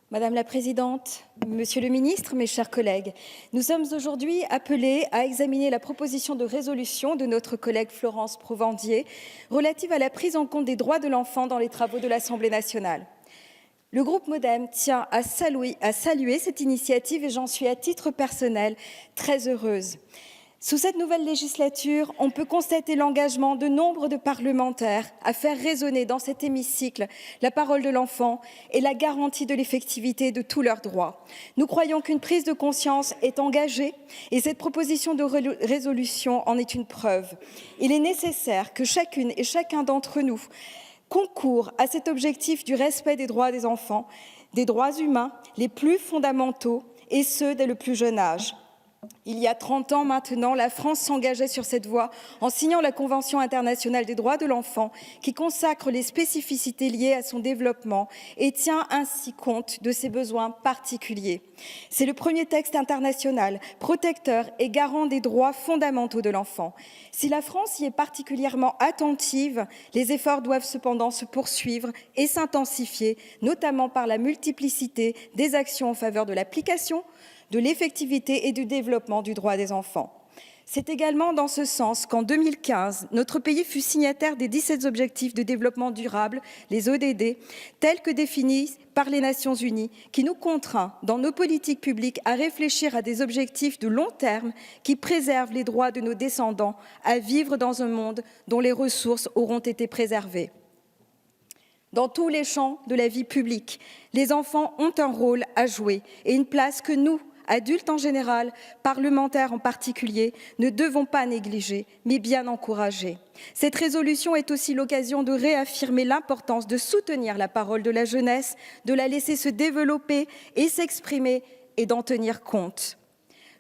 Madame la Présidente, Monsieur le Ministre, mes chers collègues, nous sommes aujourd'hui appelés à examiner la proposition de résolution de notre collègue Florence Provandier relative à la prise en compte des droits de l'enfant dans les travaux de l'Assemblée nationale. Le groupe MoDem tient à saluer cette initiative et j'en suis à titre personnel très heureuse. Sous cette nouvelle législature, on peut constater l'engagement de nombre de parlementaires à faire résonner dans cet hémicycle la parole de l'enfant et la garantie de l'effectivité de tous leurs droits. Nous croyons qu'une prise de conscience est engagée et cette proposition de résolution en est une preuve. Il est nécessaire que chacune et chacun d'entre nous concourt à cet objectif du respect des droits des enfants, des droits humains les plus fondamentaux et ce dès le plus jeune âge. Il y a 30 ans maintenant, la France s'engageait sur cette voie en signant la Convention internationale des droits de l'enfant qui consacre les spécificités liées à son développement et tient ainsi compte de ses besoins particuliers. C'est le premier texte international protecteur et garant des droits fondamentaux de l'enfant. Si la France y est particulièrement attentive, les efforts doivent cependant se poursuivre et s'intensifier, notamment par la multiplicité des actions en faveur de l'application, de l'effectivité et du développement du droit des enfants. C'est également dans ce sens qu'en 2015, notre pays fut signataire des 17 objectifs de développement durable, les ODD, tels que définis par les Nations Unies, qui nous contraint, dans nos politiques publiques, à réfléchir à des objectifs de long terme qui préservent les droits de nos descendants à vivre dans un monde dont les ressources auront été préservées. Dans tous les champs de la vie publique, les enfants ont un rôle à jouer et une place que nous, adultes en général, parlementaires en particulier, ne devons pas négliger, mais bien encourager. Cette résolution est aussi l'occasion de réaffirmer l'importance de soutenir la parole de la jeunesse, de la laisser se développer et s'exprimer et d'en tenir compte.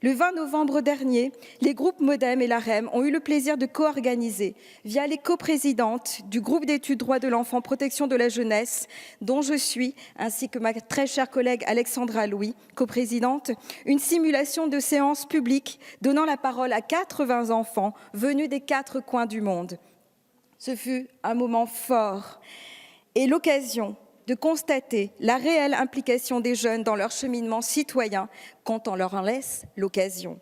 Le 20 novembre dernier, les groupes MoDem et l'AREM ont eu le plaisir de co-organiser, via les coprésidentes du groupe d'études droits de l'enfant, protection de la jeunesse, dont je suis, ainsi que ma très chère collègue Alexandra Louis, coprésidente, une simulation de séance publique donnant la parole à 80 enfants venus des 4 coins du monde. Ce fut un moment fort et l'occasion de constater la réelle implication des jeunes dans leur cheminement citoyen quand on leur en laisse l'occasion.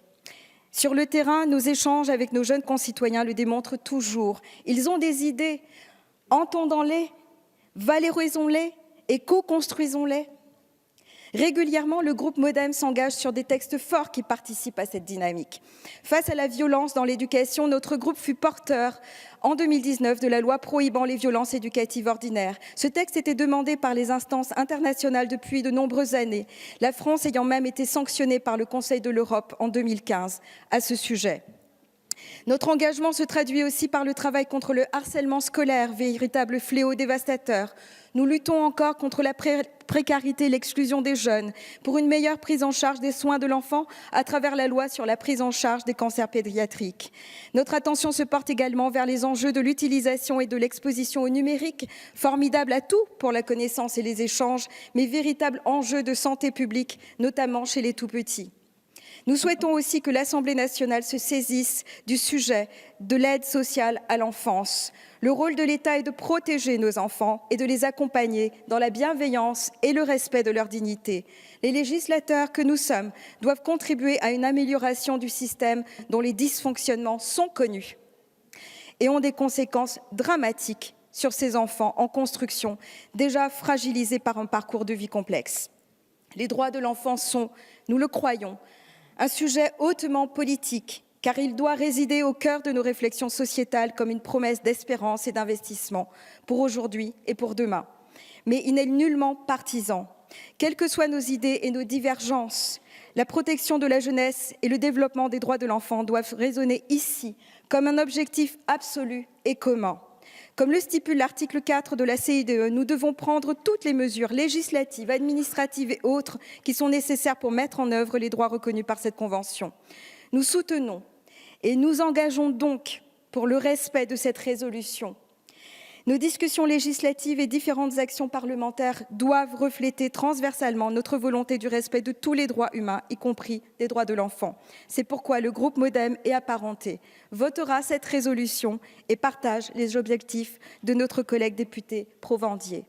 Sur le terrain, nos échanges avec nos jeunes concitoyens le démontrent toujours. Ils ont des idées, entendons-les, valorisons-les et co-construisons-les. Régulièrement, le groupe MoDem s'engage sur des textes forts qui participent à cette dynamique. Face à la violence dans l'éducation, notre groupe fut porteur en 2019 de la loi prohibant les violences éducatives ordinaires. Ce texte était demandé par les instances internationales depuis de nombreuses années, la France ayant même été sanctionnée par le Conseil de l'Europe en 2015 à ce sujet. Notre engagement se traduit aussi par le travail contre le harcèlement scolaire, véritable fléau dévastateur. Nous luttons encore contre la précarité et l'exclusion des jeunes, pour une meilleure prise en charge des soins de l'enfant à travers la loi sur la prise en charge des cancers pédiatriques. Notre attention se porte également vers les enjeux de l'utilisation et de l'exposition au numérique, formidable atout pour la connaissance et les échanges, mais véritable enjeu de santé publique, notamment chez les tout-petits. Nous souhaitons aussi que l'Assemblée nationale se saisisse du sujet de l'aide sociale à l'enfance. Le rôle de l'État est de protéger nos enfants et de les accompagner dans la bienveillance et le respect de leur dignité. Les législateurs que nous sommes doivent contribuer à une amélioration du système dont les dysfonctionnements sont connus et ont des conséquences dramatiques sur ces enfants en construction, déjà fragilisés par un parcours de vie complexe. Les droits de l'enfant sont, nous le croyons, un sujet hautement politique, car il doit résider au cœur de nos réflexions sociétales comme une promesse d'espérance et d'investissement pour aujourd'hui et pour demain. Mais il n'est nullement partisan. Quelles que soient nos idées et nos divergences, la protection de la jeunesse et le développement des droits de l'enfant doivent résonner ici comme un objectif absolu et commun. Comme le stipule l'article 4 de la CIDE, nous devons prendre toutes les mesures législatives, administratives et autres qui sont nécessaires pour mettre en œuvre les droits reconnus par cette Convention. Nous soutenons et nous engageons donc pour le respect de cette résolution. Nos discussions législatives et différentes actions parlementaires doivent refléter transversalement notre volonté du respect de tous les droits humains, y compris des droits de l'enfant. C'est pourquoi le groupe MoDem et apparenté votera cette résolution et partage les objectifs de notre collègue député Provandier.